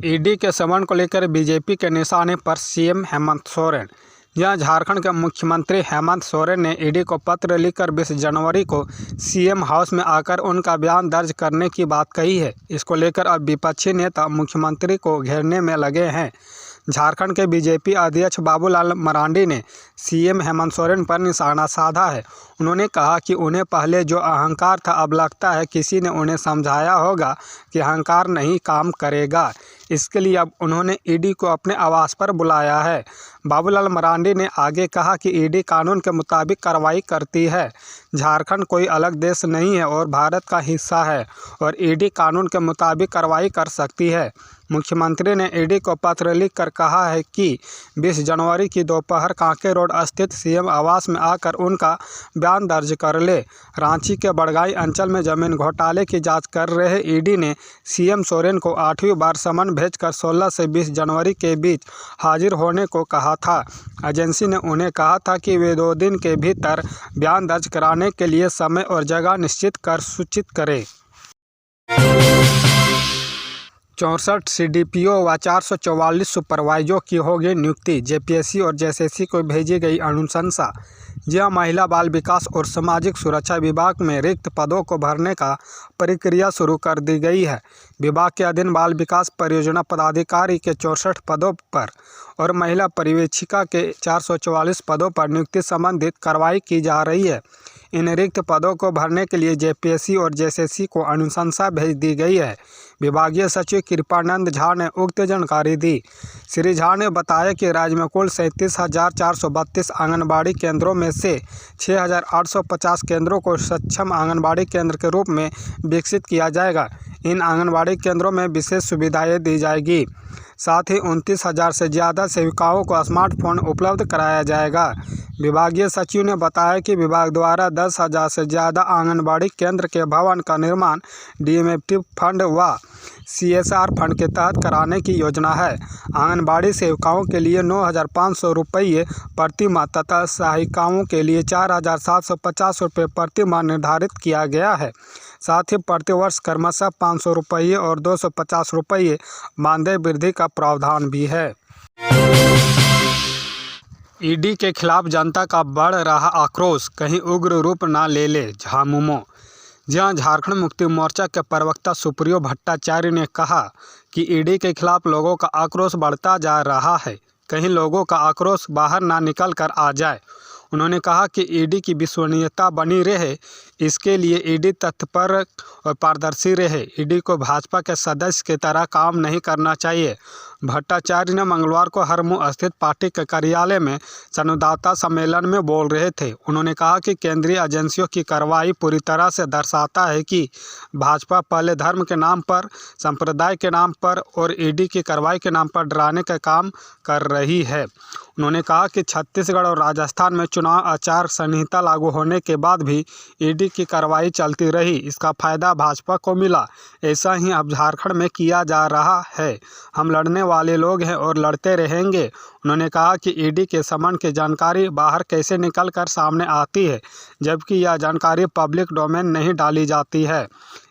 ED के समन को लेकर बीजेपी के निशाने पर सीएम हेमंत सोरेन। यहां झारखंड के मुख्यमंत्री हेमंत सोरेन ने ईडी को पत्र लिखकर 20 जनवरी को सीएम हाउस में आकर उनका बयान दर्ज करने की बात कही है। इसको लेकर अब विपक्षी नेता मुख्यमंत्री को घेरने में लगे हैं। झारखंड के बीजेपी अध्यक्ष बाबूलाल मरांडी ने सीएम हेमंत सोरेन पर निशाना साधा है। उन्होंने कहा कि उन्हें पहले जो अहंकार था, अब लगता है किसी ने उन्हें समझाया होगा कि अहंकार नहीं काम करेगा। इसके लिए अब उन्होंने ईडी को अपने आवास पर बुलाया है। बाबूलाल मरांडी ने आगे कहा कि ईडी कानून के मुताबिक कार्रवाई करती है। झारखंड कोई अलग देश नहीं है और भारत का हिस्सा है और ईडी कानून के मुताबिक कार्रवाई कर सकती है। मुख्यमंत्री ने ईडी को पत्र लिखकर कहा है कि 20 जनवरी की दोपहर कांके रोड स्थित सीएम आवास में आकर उनका बयान दर्ज कर ले। रांची के बड़गाई अंचल में जमीन घोटाले की जांच कर रहे ईडी ने सीएम सोरेन को 8वीं बार समन भेजकर 16 से 20 जनवरी के बीच हाजिर होने को कहा था। एजेंसी ने उन्हें कहा था कि वे 2 दिन के भीतर बयान दर्ज कराने के लिए समय और जगह निश्चित कर सूचित करें। 64 सीडीपीओ व 444 सुपरवाइजरों की होगी नियुक्ति। जेपीएससी और जेएसएससी को भेजी गई अनुशंसा। जहां महिला बाल विकास और सामाजिक सुरक्षा विभाग में रिक्त पदों को भरने का प्रक्रिया शुरू कर दी गई है। विभाग के अधीन बाल विकास परियोजना पदाधिकारी के 64 पदों पर और महिला पर्यवेक्षिका के 444 पदों पर नियुक्ति संबंधित कार्रवाई की जा रही है। इन रिक्त पदों को भरने के लिए जेपीएससी और जेएसएससी को अनुशंसा भेज दी गई है। विभागीय सचिव कृपानंद झा ने उक्त जानकारी दी। श्री झा ने बताया कि राज्य में कुल 37,432 आंगनबाड़ी केंद्रों में से 6,850 केंद्रों को सक्षम आंगनबाड़ी केंद्र के रूप में विकसित किया जाएगा। इन आंगनबाड़ी केंद्रों में विशेष सुविधाएं दी जाएगी। साथ ही 29,000 से ज़्यादा सेविकाओं को स्मार्टफोन उपलब्ध कराया जाएगा। विभागीय सचिव ने बताया कि विभाग द्वारा 10,000 से ज़्यादा आंगनबाड़ी केंद्र के भवन का निर्माण डीएमएफटी फंड व सीएसआर फंड के तहत कराने की योजना है। आंगनबाड़ी सेविकाओं के लिए 9,500 रुपये प्रति माह तथा सहायिकाओं के लिए 4,750 रुपये प्रति माह निर्धारित किया गया है। साथ ही प्रतिवर्ष क्रमशः 500 रुपये और 250 रुपये मानदेय वृद्धि का प्रावधान भी है। ईडी के खिलाफ जनता का बढ़ रहा आक्रोश, कहीं उग्र रूप न ले ले झामुमो। जहां झारखंड मुक्ति मोर्चा के प्रवक्ता सुप्रियो भट्टाचार्य ने कहा कि ईडी के खिलाफ लोगों का आक्रोश बढ़ता जा रहा है, कहीं लोगों का आक्रोश बाहर ना निकल कर आ जाए। उन्होंने कहा कि ईडी की विश्वसनीयता बनी रहे, इसके लिए ईडी तत्पर और पारदर्शी रहे। ईडी को भाजपा के सदस्य की तरह काम नहीं करना चाहिए। भट्टाचार्य ने मंगलवार को हरमू स्थित पार्टी के कार्यालय में संवाददाता सम्मेलन में बोल रहे थे। उन्होंने कहा कि केंद्रीय एजेंसियों की कार्रवाई पूरी तरह से दर्शाता है कि भाजपा पहले धर्म के नाम पर, संप्रदाय के नाम पर और ईडी की कार्रवाई के नाम पर डराने का काम कर रही है। उन्होंने कहा कि छत्तीसगढ़ और राजस्थान में चुनाव आचार संहिता लागू होने के बाद भी ईडी की कार्रवाई चलती रही। इसका फायदा भाजपा को मिला। ऐसा ही अब झारखंड में किया जा रहा है। हम लड़ने वाले लोग हैं और लड़ते रहेंगे। उन्होंने कहा कि ईडी के समन की जानकारी बाहर कैसे निकल कर सामने आती है, जबकि यह जानकारी पब्लिक डोमेन नहीं डाली जाती है।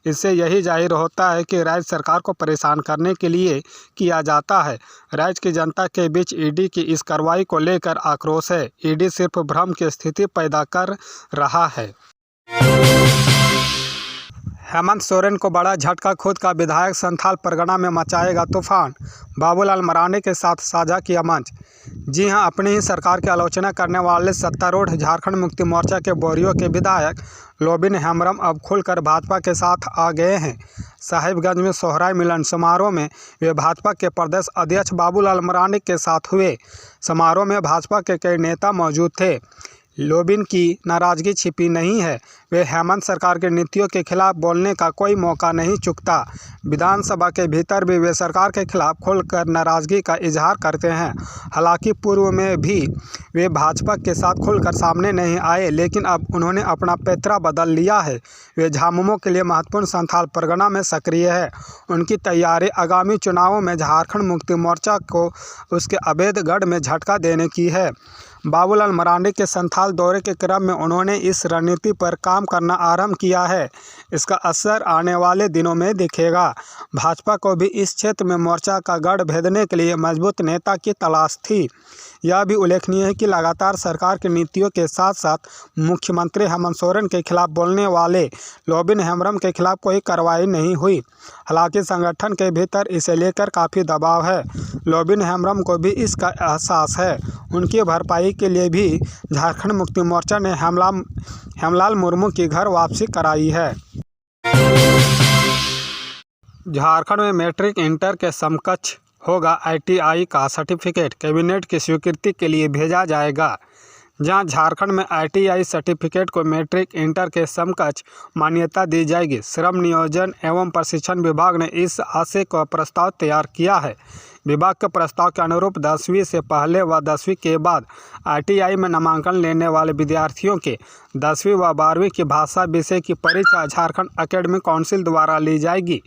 इससे यही जाहिर होता है कि राज्य सरकार को परेशान करने के लिए किया जाता है। राज्य की जनता के बीच ईडी की इस कार्रवाई को लेकर आक्रोश है। ईडी सिर्फ भ्रम की स्थिति पैदा कर रहा है। हेमंत सोरेन को बड़ा झटका, खुद का विधायक संथाल परगना में मचाएगा तूफान। बाबूलाल मरांडी के साथ साझा किया मंच। जी हां, अपनी ही सरकार की आलोचना करने वाले सत्तारूढ़ झारखंड मुक्ति मोर्चा के बोरियो के विधायक लोबिन हेम्ब्रम अब खुलकर भाजपा के साथ आ गए हैं। साहिबगंज में सोहराय मिलन समारोह में वे भाजपा के प्रदेश अध्यक्ष बाबूलाल मरांडी के साथ हुए। समारोह में भाजपा के कई नेता मौजूद थे। लोबिन की नाराजगी छिपी नहीं है। वे हेमंत सरकार की नीतियों के खिलाफ बोलने का कोई मौका नहीं चूकता। विधानसभा के भीतर भी वे सरकार के खिलाफ खुलकर नाराजगी का इजहार करते हैं। हालांकि पूर्व में भी वे भाजपा के साथ खुलकर सामने नहीं आए, लेकिन अब उन्होंने अपना पैतरा बदल लिया है। वे झामुमो के लिए महत्वपूर्ण संथाल परगना में सक्रिय है। उनकी तैयारी आगामी चुनावों में झारखंड मुक्ति मोर्चा को उसके अवैध गढ़ में झटका देने की है। बाबूलाल मरांडी के संथाल दौरे के क्रम में उन्होंने इस रणनीति पर काम काम करना आरंभ किया है। इसका असर आने वाले दिनों में दिखेगा। भाजपा को भी इस क्षेत्र में मोर्चा का गढ़ भेदने के लिए मजबूत नेता की तलाश थी। यह भी उल्लेखनीय है कि लगातार सरकार की नीतियों के साथ साथ मुख्यमंत्री हेमंत सोरेन के खिलाफ बोलने वाले लॉबिन हेम्ब्रम के खिलाफ कोई कार्रवाई नहीं हुई। हालांकि संगठन के भीतर इसे लेकर काफ़ी दबाव है। लॉबिन हेम्ब्रम को भी इसका एहसास है। उनकी भरपाई के लिए भी झारखंड मुक्ति मोर्चा ने हेमलाल मुर्मू की घर वापसी कराई है। झारखंड में मैट्रिक इंटर के समकक्ष होगा ITI का सर्टिफिकेट। कैबिनेट की स्वीकृति के लिए भेजा जाएगा। जहां झारखंड में ITI सर्टिफिकेट को मैट्रिक इंटर के समकक्ष मान्यता दी जाएगी। श्रम नियोजन एवं प्रशिक्षण विभाग ने इस आशय का प्रस्ताव तैयार किया है। विभाग के प्रस्ताव के अनुरूप 10वीं से पहले व 10वीं के बाद ITI में नामांकन लेने वाले विद्यार्थियों के 10वीं व 12वीं की भाषा विषय की परीक्षा झारखंड एकेडमिक काउंसिल द्वारा ली जाएगी।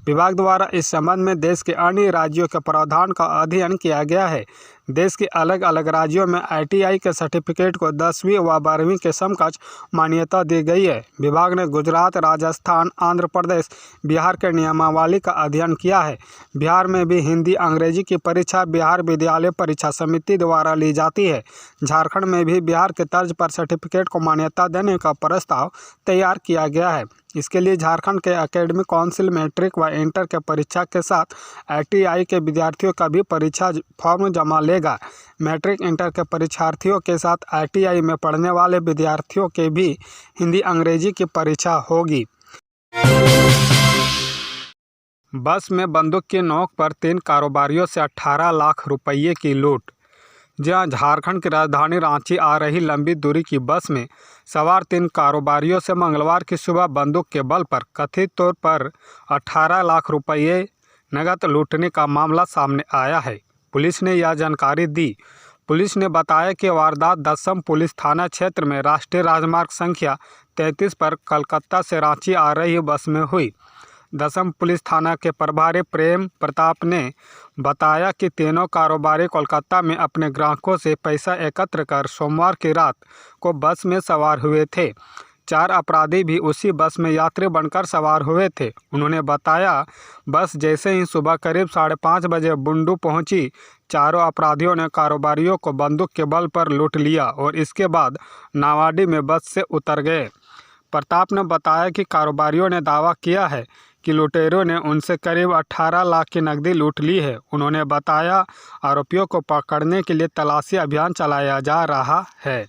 विभाग द्वारा इस संबंध में देश के अन्य राज्यों के प्रावधान का अध्ययन किया गया है। देश के अलग अलग राज्यों में ITI के सर्टिफिकेट को 10वीं व 12वीं के समकक्ष मान्यता दी गई है। विभाग ने गुजरात, राजस्थान, आंध्र प्रदेश, बिहार के नियमावली का अध्ययन किया है। बिहार में भी हिंदी अंग्रेजी की परीक्षा बिहार विद्यालय परीक्षा समिति द्वारा ली जाती है। झारखंड में भी बिहार के तर्ज पर सर्टिफिकेट को मान्यता देने का प्रस्ताव तैयार किया गया है। इसके लिए झारखंड के एकेडमिक काउंसिल मैट्रिक व इंटर के परीक्षा के साथ ITI के विद्यार्थियों का भी परीक्षा फॉर्म जमा लेगा। मैट्रिक इंटर के परीक्षार्थियों के साथ ITI में पढ़ने वाले विद्यार्थियों के भी हिंदी अंग्रेजी की परीक्षा होगी। बस में बंदूक की नोक पर 3 कारोबारियों से 18 लाख रुपये की लूट। जहां झारखंड की राजधानी रांची आ रही लंबी दूरी की बस में सवार 3 कारोबारियों से मंगलवार की सुबह बंदूक के बल पर कथित तौर पर 18 लाख रुपये नकद लूटने का मामला सामने आया है। पुलिस ने यह जानकारी दी। पुलिस ने बताया कि वारदात दसम पुलिस थाना क्षेत्र में राष्ट्रीय राजमार्ग संख्या 33 पर कलकत्ता से रांची आ रही बस में हुई। दसम पुलिस थाना के प्रभारी प्रेम प्रताप ने बताया कि तीनों कारोबारी कोलकाता में अपने ग्राहकों से पैसा एकत्र कर सोमवार की रात को बस में सवार हुए थे। 4 अपराधी भी उसी बस में यात्री बनकर सवार हुए थे। उन्होंने बताया, बस जैसे ही सुबह करीब 5:30 बजे बुंडू पहुंची, चारों अपराधियों ने कारोबारियों को बंदूक के बल पर लूट लिया और इसके बाद नावाडी में बस से उतर गए। प्रताप ने बताया कि कारोबारियों ने दावा किया है कि लुटेरों ने उनसे करीब 18 लाख की नकदी लूट ली है। उन्होंने बताया, आरोपियों को पकड़ने के लिए तलाशी अभियान चलाया जा रहा है।